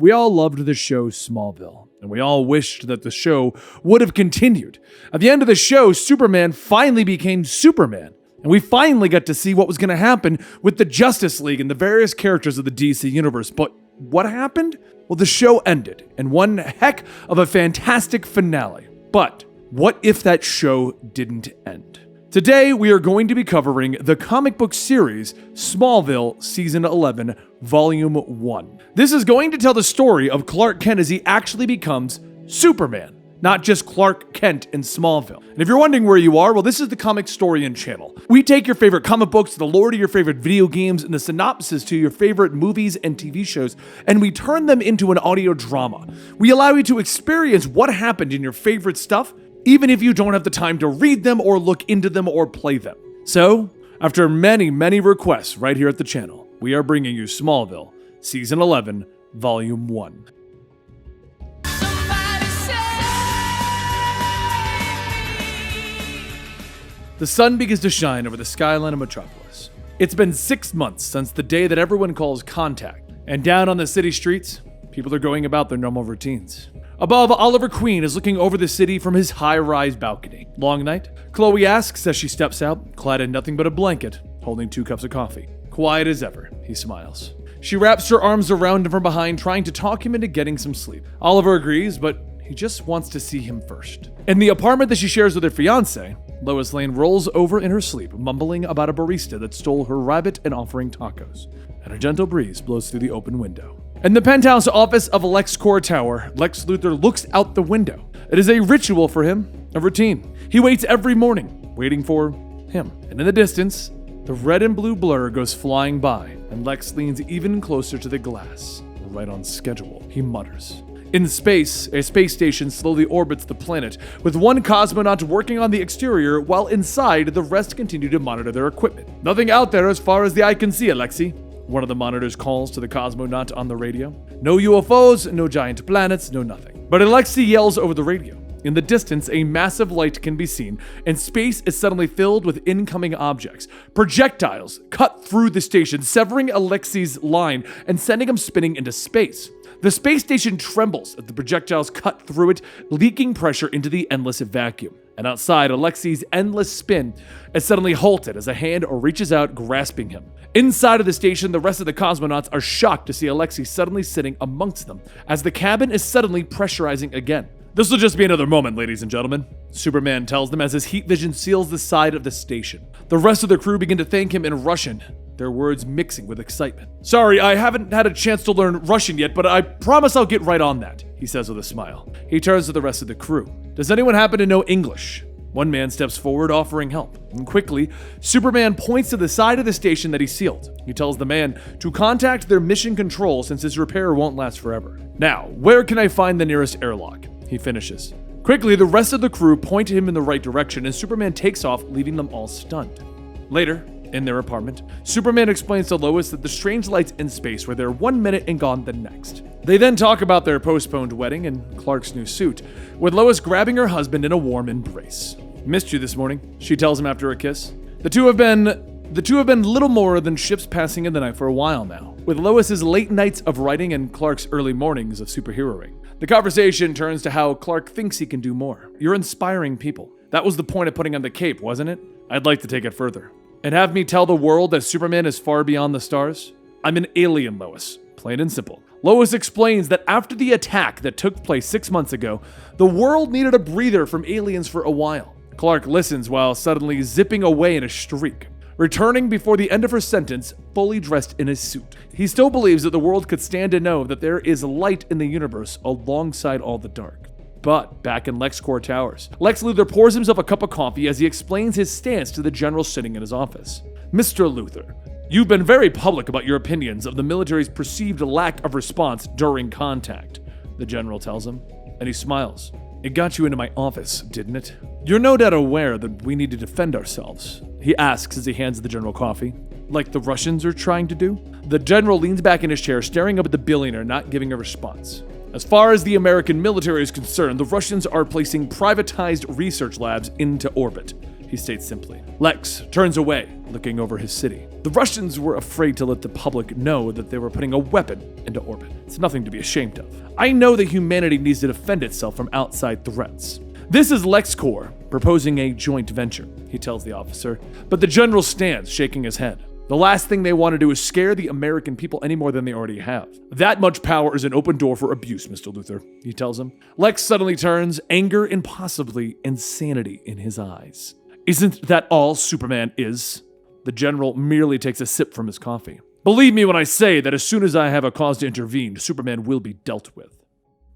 We all loved the show Smallville, and we all wished that the show would have continued. At the end of the show, Superman finally became Superman, and we finally got to see what was going to happen with the Justice League and the various characters of the DC universe. But what happened? Well, the show ended, and one heck of a fantastic finale. But what if that show didn't end? Today, we are going to be covering the comic book series Smallville Season 11, Volume 1. This is going to tell the story of Clark Kent as he actually becomes Superman, not just Clark Kent in Smallville. And if you're wondering where you are, well, this is the Comic Storian channel. We take your favorite comic books, the lore to your favorite video games, and the synopsis to your favorite movies and TV shows, and we turn them into an audio drama. We allow you to experience what happened in your favorite stuff, even if you don't have the time to read them or look into them or play them. So, after many requests right here at the channel, we are bringing you Smallville, Season 11, Volume 1. The sun begins to shine over the skyline of Metropolis. It's been 6 months since the day that everyone calls contact, and down on the city streets, people are going about their normal routines. Above, Oliver Queen is looking over the city from his high-rise balcony. Long night? Chloe asks as she steps out, clad in nothing but a blanket, holding 2 cups of coffee. Quiet as ever, he smiles. She wraps her arms around him from behind, trying to talk him into getting some sleep. Oliver agrees, but he just wants to see him first. In the apartment that she shares with her fiancé, Lois Lane rolls over in her sleep, mumbling about a barista that stole her rabbit and offering tacos. And a gentle breeze blows through the open window. In the penthouse office of LexCorp Tower, Lex Luthor looks out the window. It is a ritual for him, a routine. He waits every morning, waiting for him. And in the distance, the red and blue blur goes flying by, and Lex leans even closer to the glass. Right on schedule, he mutters. In space, a space station slowly orbits the planet, with one cosmonaut working on the exterior, while inside, the rest continue to monitor their equipment. Nothing out there as far as the eye can see, Alexei. One of the monitors calls to the cosmonaut on the radio. No UFOs, no giant planets, no nothing. But Alexei yells over the radio. In the distance, a massive light can be seen, and space is suddenly filled with incoming objects. Projectiles cut through the station, severing Alexei's line and sending him spinning into space. The space station trembles as the projectiles cut through it, leaking pressure into the endless vacuum. And outside, Alexei's endless spin is suddenly halted as a hand reaches out, grasping him. Inside of the station, the rest of the cosmonauts are shocked to see Alexei suddenly sitting amongst them, as the cabin is suddenly pressurizing again. This will just be another moment, ladies and gentlemen, Superman tells them as his heat vision seals the side of the station. The rest of the crew begin to thank him in Russian, their words mixing with excitement. Sorry, I haven't had a chance to learn Russian yet, but I promise I'll get right on that, he says with a smile. He turns to the rest of the crew. Does anyone happen to know English? One man steps forward, offering help. And quickly, Superman points to the side of the station that he sealed. He tells the man to contact their mission control since his repair won't last forever. Now, where can I find the nearest airlock? He finishes. Quickly, the rest of the crew point him in the right direction, and Superman takes off, leaving them all stunned. Later, in their apartment, Superman explains to Lois that the strange lights in space were there 1 minute and gone the next. They then talk about their postponed wedding and Clark's new suit, with Lois grabbing her husband in a warm embrace. Missed you this morning, she tells him after a kiss. The two have been little more than ships passing in the night for a while now, with Lois's late nights of writing and Clark's early mornings of superheroing. The conversation turns to how Clark thinks he can do more. You're inspiring people. That was the point of putting on the cape, wasn't it? I'd like to take it further. And have me tell the world that Superman is far beyond the stars? I'm an alien, Lois. Plain and simple. Lois explains that after the attack that took place 6 months ago, the world needed a breather from aliens for a while. Clark listens while suddenly zipping away in a streak, returning before the end of her sentence, fully dressed in his suit. He still believes that the world could stand to know that there is light in the universe alongside all the dark. But back in LexCorp Towers, Lex Luthor pours himself a cup of coffee as he explains his stance to the general sitting in his office. Mr. Luthor, you've been very public about your opinions of the military's perceived lack of response during contact, the general tells him, and he smiles. It got you into my office, didn't it? You're no doubt aware that we need to defend ourselves, he asks as he hands the general coffee. Like the Russians are trying to do? The general leans back in his chair, staring up at the billionaire, not giving a response. As far as the American military is concerned, the Russians are placing privatized research labs into orbit. he states simply. Lex turns away, looking over his city. The Russians were afraid to let the public know that they were putting a weapon into orbit. It's nothing to be ashamed of. I know that humanity needs to defend itself from outside threats. This is LexCorp proposing a joint venture, he tells the officer, but the general stands, shaking his head. The last thing they want to do is scare the American people any more than they already have. That much power is an open door for abuse, Mr. Luthor, he tells him. Lex suddenly turns, anger and possibly insanity in his eyes. Isn't that all Superman is? The general merely takes a sip from his coffee. Believe me when I say that as soon as I have a cause to intervene, Superman will be dealt with.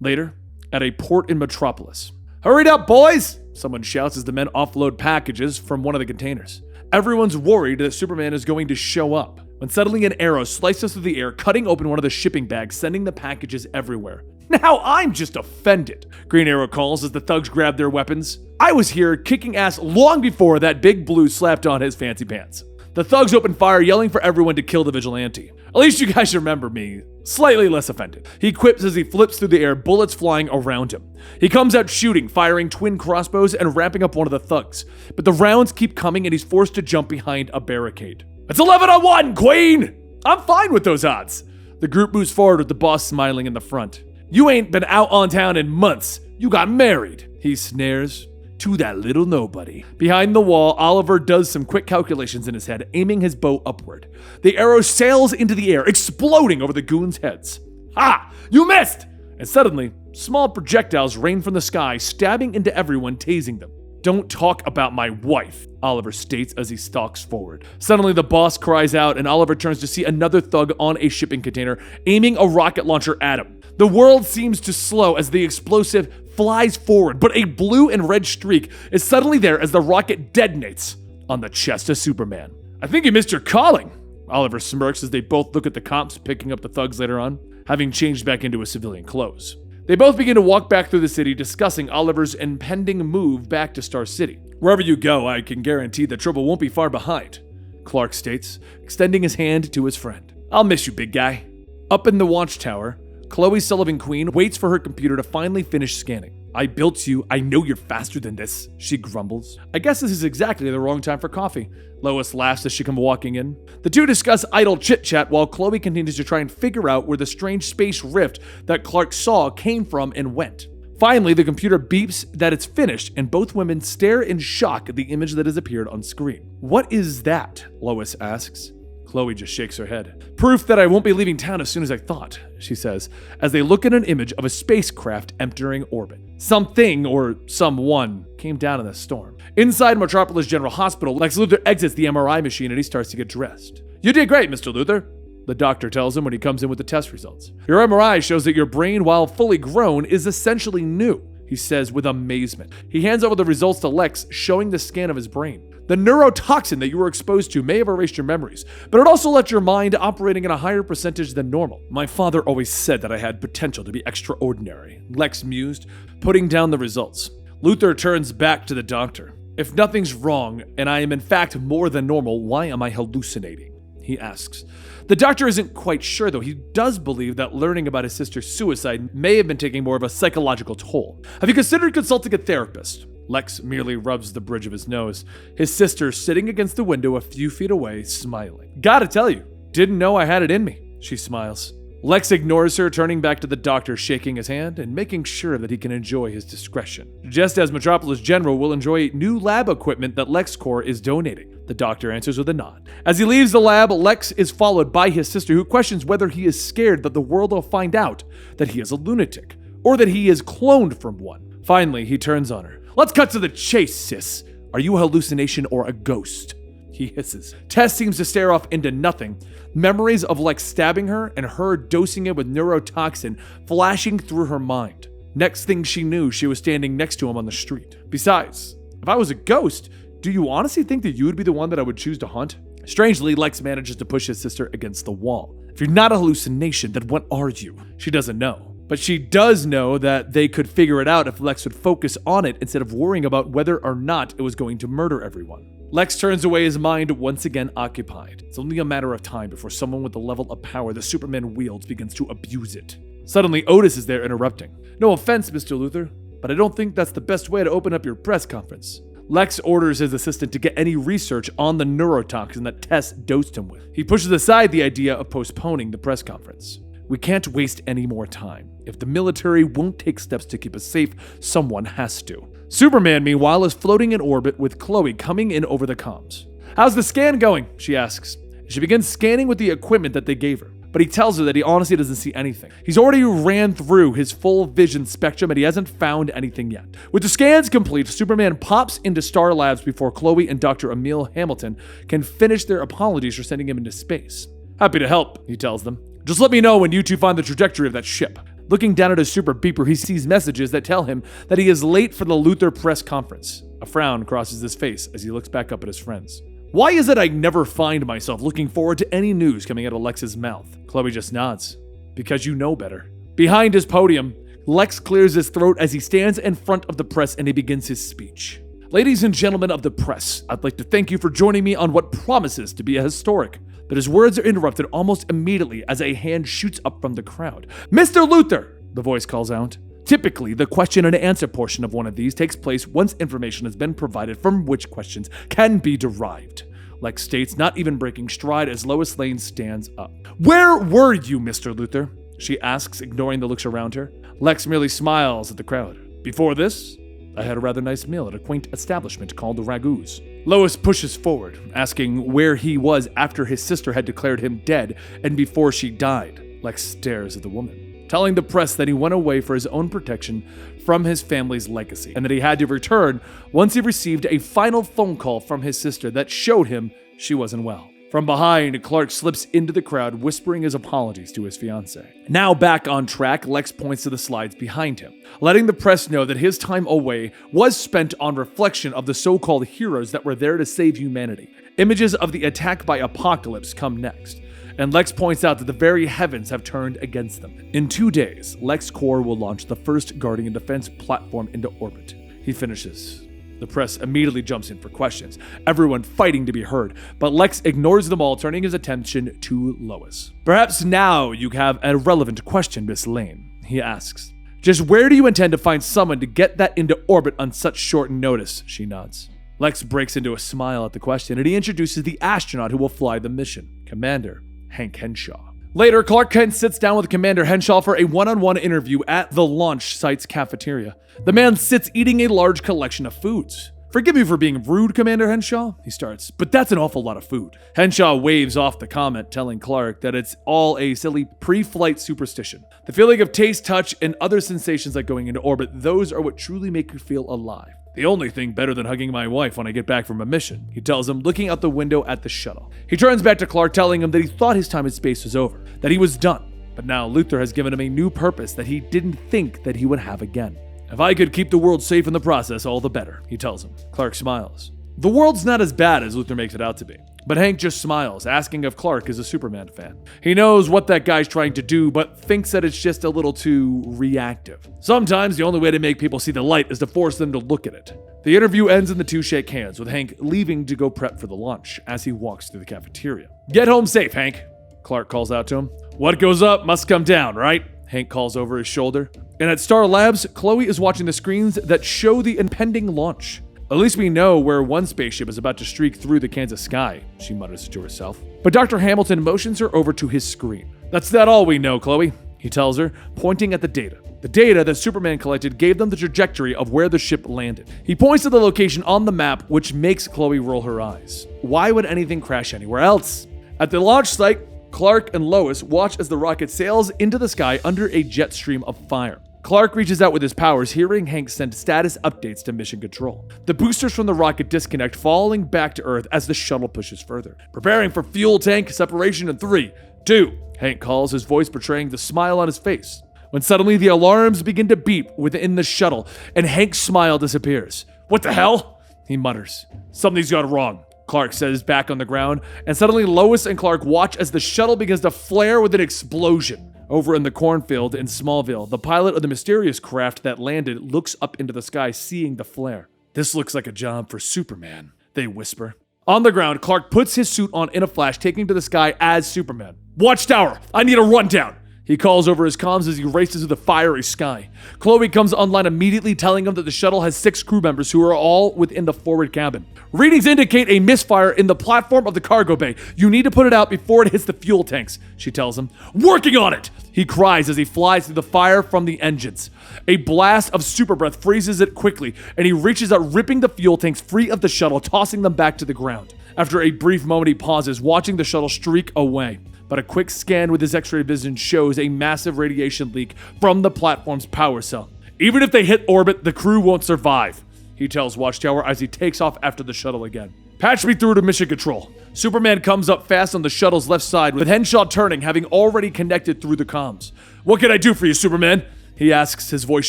Later, at a port in Metropolis. Hurry up, boys! Someone shouts as the men offload packages from one of the containers. Everyone's worried that Superman is going to show up, when suddenly an arrow slices through the air, cutting open one of the shipping bags, sending the packages everywhere. Now I'm just offended, Green Arrow calls as the thugs grab their weapons. I was here kicking ass long before that big blue slapped on his fancy pants. The thugs open fire, yelling for everyone to kill the vigilante. At least you guys remember me. Slightly less offended. He quips as he flips through the air, bullets flying around him. He comes out shooting, firing twin crossbows and wrapping up one of the thugs. But the rounds keep coming and he's forced to jump behind a barricade. It's 11-on-1, Queen! I'm fine with those odds. The group moves forward with the boss smiling in the front. You ain't been out on town in months. You got married, he snares. To that little nobody. Behind the wall, Oliver does some quick calculations in his head, aiming his bow upward. The arrow sails into the air, exploding over the goons' heads. Ha! You missed! And suddenly, small projectiles rain from the sky, stabbing into everyone, tasing them. Don't talk about my wife, Oliver states as he stalks forward. Suddenly, the boss cries out, and Oliver turns to see another thug on a shipping container, aiming a rocket launcher at him. The world seems to slow as the explosive flies forward, but a blue and red streak is suddenly there as the rocket detonates on the chest of Superman. I think you missed your calling, Oliver smirks as they both look at the cops picking up the thugs later on, having changed back into his civilian clothes. They both begin to walk back through the city, discussing Oliver's impending move back to Star City. Wherever you go, I can guarantee the trouble won't be far behind, Clark states, extending his hand to his friend. I'll miss you, big guy. Up in the watchtower, Chloe Sullivan Queen waits for her computer to finally finish scanning. I built you. I know you're faster than this, she grumbles. I guess this is exactly the wrong time for coffee. Lois laughs as she comes walking in. The two discuss idle chit-chat while Chloe continues to try and figure out where the strange space rift that Clark saw came from and went. Finally, the computer beeps that it's finished, and both women stare in shock at the image that has appeared on screen. What is that? Lois asks. Chloe just shakes her head. Proof that I won't be leaving town as soon as I thought, she says, as they look at an image of a spacecraft entering orbit. Something, or someone, came down in the storm. Inside Metropolis General Hospital, Lex Luthor exits the MRI machine and he starts to get dressed. You did great, Mr. Luthor, the doctor tells him when he comes in with the test results. Your MRI shows that your brain, while fully grown, is essentially new, he says with amazement. He hands over the results to Lex, showing the scan of his brain. The neurotoxin that you were exposed to may have erased your memories, but it also left your mind operating at a higher percentage than normal. My father always said that I had potential to be extraordinary, Lex mused, putting down the results. Luthor turns back to the doctor. If nothing's wrong, and I am in fact more than normal, why am I hallucinating? He asks. The doctor isn't quite sure, though. He does believe that learning about his sister's suicide may have been taking more of a psychological toll. Have you considered consulting a therapist? Lex merely rubs the bridge of his nose, his sister sitting against the window a few feet away, smiling. Gotta tell you, didn't know I had it in me, she smiles. Lex ignores her, turning back to the doctor, shaking his hand and making sure that he can enjoy his discretion. Just as Metropolis General will enjoy new lab equipment that LexCorp is donating, the doctor answers with a nod. As he leaves the lab, Lex is followed by his sister, who questions whether he is scared that the world will find out that he is a lunatic, or that he is cloned from one. Finally, he turns on her. Let's cut to the chase, sis. Are you a hallucination or a ghost? He hisses. Tess seems to stare off into nothing. Memories of Lex stabbing her and her dosing it with neurotoxin flashing through her mind. Next thing she knew, she was standing next to him on the street. Besides, if I was a ghost, do you honestly think that you would be the one that I would choose to hunt? Strangely, Lex manages to push his sister against the wall. If you're not a hallucination, then what are you? She doesn't know. But she does know that they could figure it out if Lex would focus on it instead of worrying about whether or not it was going to murder everyone. Lex turns away, his mind once again occupied. It's only a matter of time before someone with the level of power that Superman wields begins to abuse it. Suddenly, Otis is there interrupting. No offense, Mr. Luthor, but I don't think that's the best way to open up your press conference. Lex orders his assistant to get any research on the neurotoxin that Tess dosed him with. He pushes aside the idea of postponing the press conference. We can't waste any more time. If the military won't take steps to keep us safe, someone has to. Superman, meanwhile, is floating in orbit with Chloe coming in over the comms. How's the scan going? She asks. She begins scanning with the equipment that they gave her, but he tells her that he honestly doesn't see anything. He's already ran through his full vision spectrum and he hasn't found anything yet. With the scans complete, Superman pops into Star Labs before Chloe and Dr. Emil Hamilton can finish their apologies for sending him into space. Happy to help, he tells them. Just let me know when you two find the trajectory of that ship. Looking down at his super beeper, he sees messages that tell him that he is late for the Luthor press conference. A frown crosses his face as he looks back up at his friends. Why is it I never find myself looking forward to any news coming out of Lex's mouth? Chloe just nods. Because you know better. Behind his podium, Lex clears his throat as he stands in front of the press and he begins his speech. Ladies and gentlemen of the press, I'd like to thank you for joining me on what promises to be a historic. But his words are interrupted almost immediately as a hand shoots up from the crowd. Mr. Luthor, the voice calls out. Typically, the question and answer portion of one of these takes place once information has been provided from which questions can be derived. Lex states, not even breaking stride as Lois Lane stands up. Where were you, Mr. Luthor? She asks, ignoring the looks around her. Lex merely smiles at the crowd. Before this, I had a rather nice meal at a quaint establishment called the Ragout's. Lois pushes forward, asking where he was after his sister had declared him dead and before she died. Lex stares at the woman, telling the press that he went away for his own protection from his family's legacy, and that he had to return once he received a final phone call from his sister that showed him she wasn't well. From behind, Clark slips into the crowd, whispering his apologies to his fiancée. Now back on track, Lex points to the slides behind him, letting the press know that his time away was spent on reflection of the so-called heroes that were there to save humanity. Images of the attack by Apocalypse come next, and Lex points out that the very heavens have turned against them. In 2 days, LexCorp will launch the first Guardian Defense platform into orbit. He finishes. The press immediately jumps in for questions, everyone fighting to be heard, but Lex ignores them all, turning his attention to Lois. Perhaps now you have a relevant question, Miss Lane, he asks. Just where do you intend to find someone to get that into orbit on such short notice? She nods. Lex breaks into a smile at the question, and he introduces the astronaut who will fly the mission, Commander Hank Henshaw. Later, Clark Kent sits down with Commander Henshaw for a one-on-one interview at the launch site's cafeteria. The man sits eating a large collection of foods. Forgive me for being rude, Commander Henshaw, he starts, but that's an awful lot of food. Henshaw waves off the comment, telling Clark that it's all a silly pre-flight superstition. The feeling of taste, touch, and other sensations like going into orbit, those are what truly make you feel alive. The only thing better than hugging my wife when I get back from a mission, he tells him, looking out the window at the shuttle. He turns back to Clark, telling him that he thought his time in space was over, that he was done. But now Luthor has given him a new purpose that he didn't think that he would have again. If I could keep the world safe in the process, all the better, he tells him. Clark smiles. The world's not as bad as Luthor makes it out to be. But Hank just smiles, asking if Clark is a Superman fan. He knows what that guy's trying to do, but thinks that it's just a little too reactive. Sometimes the only way to make people see the light is to force them to look at it. The interview ends and the two shake hands, with Hank leaving to go prep for the launch as he walks through the cafeteria. Get home safe, Hank, Clark calls out to him. What goes up must come down, right? Hank calls over his shoulder. And at Star Labs, Chloe is watching the screens that show the impending launch. At least we know where one spaceship is about to streak through the Kansas sky, she mutters to herself. But Dr. Hamilton motions her over to his screen. That's not all we know, Chloe, he tells her, pointing at the data. The data that Superman collected gave them the trajectory of where the ship landed. He points to the location on the map, which makes Chloe roll her eyes. Why would anything crash anywhere else? At the launch site, Clark and Lois watch as the rocket sails into the sky under a jet stream of fire. Clark reaches out with his powers, hearing Hank send status updates to Mission Control. The boosters from the rocket disconnect, falling back to Earth as the shuttle pushes further. Preparing for fuel tank separation in 3, 2, Hank calls, his voice portraying the smile on his face. When suddenly the alarms begin to beep within the shuttle, and Hank's smile disappears. What the hell? He mutters. Something's gone wrong, Clark says, back on the ground, and suddenly Lois and Clark watch as the shuttle begins to flare with an explosion. Over in the cornfield in Smallville, the pilot of the mysterious craft that landed looks up into the sky, seeing the flare. This looks like a job for Superman, they whisper. On the ground, Clark puts his suit on in a flash, taking to the sky as Superman. Watchtower, I need a rundown. He calls over his comms as he races through the fiery sky. Chloe comes online immediately, telling him that the shuttle has 6 crew members who are all within the forward cabin. Readings indicate a misfire in the platform of the cargo bay. You need to put it out before it hits the fuel tanks, she tells him. Working on it, he cries as he flies through the fire from the engines. A blast of super breath freezes it quickly, and he reaches out, ripping the fuel tanks free of the shuttle, tossing them back to the ground. After a brief moment, he pauses, watching the shuttle streak away. But a quick scan with his X-ray vision shows a massive radiation leak from the platform's power cell. Even if they hit orbit, the crew won't survive, he tells Watchtower as he takes off after the shuttle again. Patch me through to mission control. Superman comes up fast on the shuttle's left side, with Henshaw turning, having already connected through the comms. What can I do for you, Superman? He asks, his voice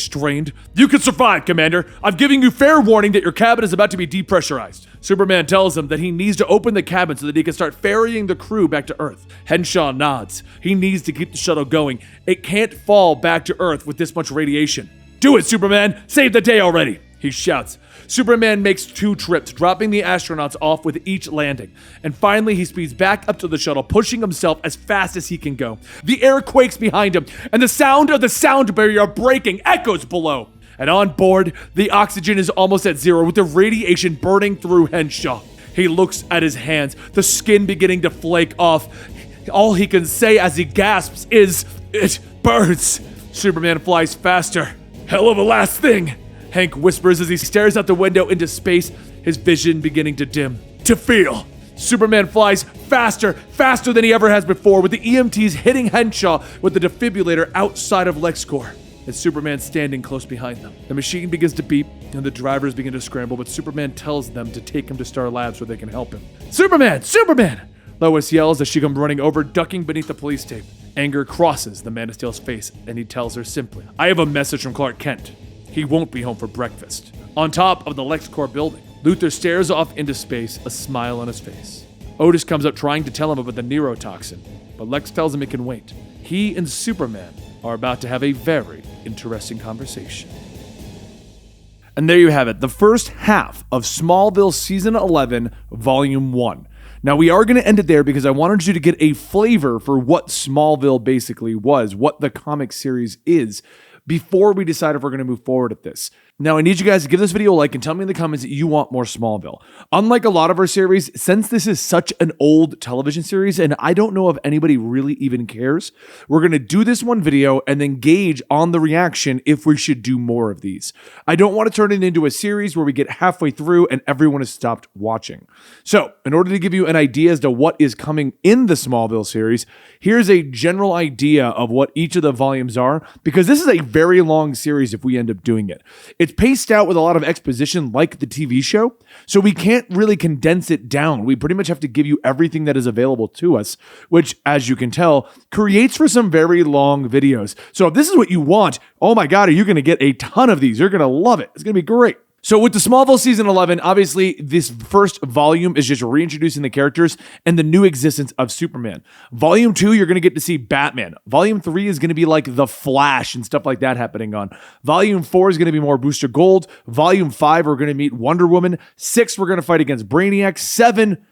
strained. You can survive, Commander. I'm giving you fair warning that your cabin is about to be depressurized. Superman tells him that he needs to open the cabin so that he can start ferrying the crew back to Earth. Henshaw nods. He needs to keep the shuttle going. It can't fall back to Earth with this much radiation. Do it, Superman! Save the day already! He shouts. Superman makes 2 trips, dropping the astronauts off with each landing. And finally, he speeds back up to the shuttle, pushing himself as fast as he can go. The air quakes behind him, and the sound of the sound barrier breaking echoes below. And on board, the oxygen is almost at 0, with the radiation burning through Henshaw. He looks at his hands, the skin beginning to flake off. All he can say as he gasps is, "It burns." Superman flies faster. Hell of a last thing, Hank whispers as he stares out the window into space, his vision beginning to dim. To feel. Superman flies faster than he ever has before, with the EMTs hitting Henshaw with the defibrillator outside of LexCorp, as Superman standing close behind them. The machine begins to beep, and the drivers begin to scramble, but Superman tells them to take him to Star Labs where they can help him. Superman! Superman! Lois yells as she comes running over, ducking beneath the police tape. Anger crosses the Man of Steel's face, and he tells her simply, I have a message from Clark Kent. He won't be home for breakfast. On top of the LexCorp building, Luthor stares off into space, a smile on his face. Otis comes up trying to tell him about the neurotoxin, but Lex tells him it can wait. He and Superman are about to have a very interesting conversation. And there you have it, the first half of Smallville Season 11, Volume 1. Now, we are going to end it there because I wanted you to get a flavor for what Smallville basically was, what the comic series is, before we decide if we're going to move forward at this. Now, I need you guys to give this video a like and tell me in the comments that you want more Smallville. Unlike a lot of our series, since this is such an old television series, and I don't know if anybody really even cares, we're going to do this one video and then gauge on the reaction if we should do more of these. I don't want to turn it into a series where we get halfway through and everyone has stopped watching. So, in order to give you an idea as to what is coming in the Smallville series, here's a general idea of what each of the volumes are, because this is a very long series if we end up doing it. It's paced out with a lot of exposition like the TV show, so we can't really condense it down. We pretty much have to give you everything that is available to us, which, as you can tell, creates for some very long videos. So if this is what you want, oh my God, are you going to get a ton of these? You're going to love it. It's going to be great. So with the Smallville Season 11, obviously this first volume is just reintroducing the characters and the new existence of Superman. Volume 2, you're going to get to see Batman. Volume 3 is going to be like The Flash and stuff like that happening on. Volume 4 is going to be more Booster Gold. Volume 5, we're going to meet Wonder Woman. 6, we're going to fight against Brainiac. 7,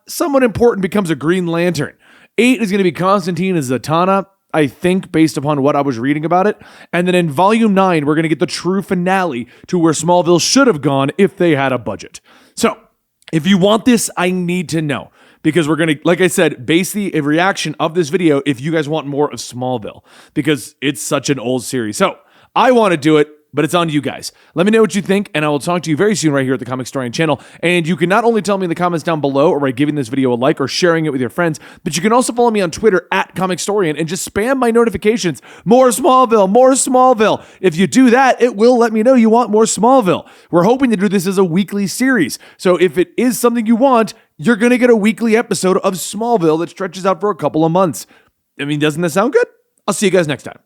someone important becomes a Green Lantern. 8 is going to be Constantine as Zatanna, I think, based upon what I was reading about it. And then in Volume 9, we're going to get the true finale to where Smallville should have gone if they had a budget. So, if you want this, I need to know. Because we're going to, like I said, base the reaction of this video if you guys want more of Smallville. Because it's such an old series. So, I want to do it, but it's on you guys. Let me know what you think, and I will talk to you very soon right here at the Comic Historian channel. And you can not only tell me in the comments down below or by giving this video a like or sharing it with your friends, but you can also follow me on Twitter at Comic Historian and just spam my notifications. More Smallville, more Smallville. If you do that, it will let me know you want more Smallville. We're hoping to do this as a weekly series. So if it is something you want, you're going to get a weekly episode of Smallville that stretches out for a couple of months. I mean, doesn't that sound good? I'll see you guys next time.